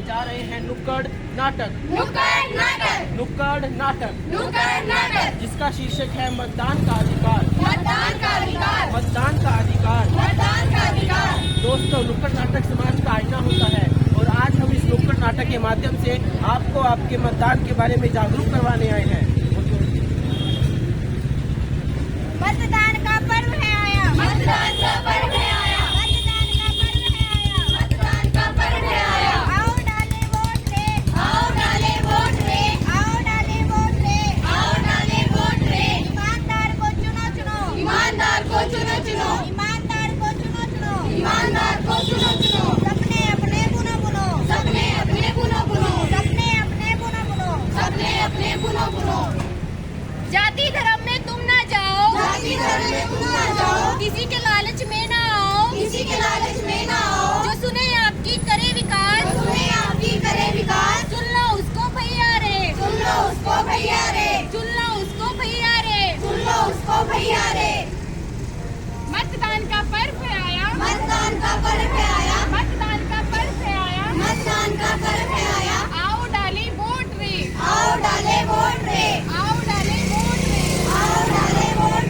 जा रहे हैं नुक्कड़ नाटक जिसका शीर्षक है मतदान का अधिकार। दोस्तों, नुक्कड़ नाटक समाज का आईना होता है और आज हम इस नुक्कड़ नाटक के माध्यम से आपको आपके मतदान के बारे में जागरूक करवाने आए हैं। मतदान का पर्व है आया। आओ डाले वोट रे। ईमानदार को चुनो। सपने अपने बुनो। जाति धर्म में तुम ना जाओ। किसी के लालच में ना आओ। जो सुने आपकी करे विकास। सुन लो उसको भैया रे। मतदान का पर्व है आया। आओ डाले वोट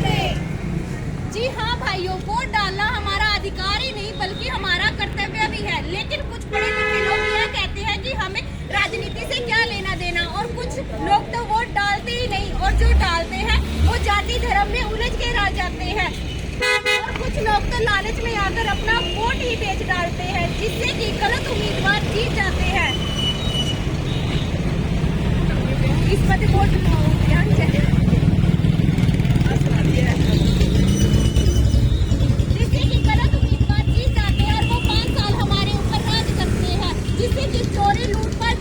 रे। जी हाँ भाइयों, वोट डालना हमारा अधिकार ही नहीं बल्कि हमारा कर्तव्य भी है। लेकिन कुछ पढ़े लिखे लोग यह कहते हैं कि हमें राजनीति से क्या लेना देना, और कुछ लोग तो वोट डालते ही नहीं, और जो डालते हैं वो जाति धर्म में उलझ के रह जाते हैं। और कुछ लोग तो लालच में आकर अपना वोट ही बेच डालते हैं, जिससे कि गलत उम्मीदवार जीत जाते हैं। इस पर वोट ध्यान चाहिए, जिससे कि गलत उम्मीदवार जीत जाते हैं और वो 5 साल हमारे ऊपर राज करते हैं, जिससे कि चोरी लूटपाट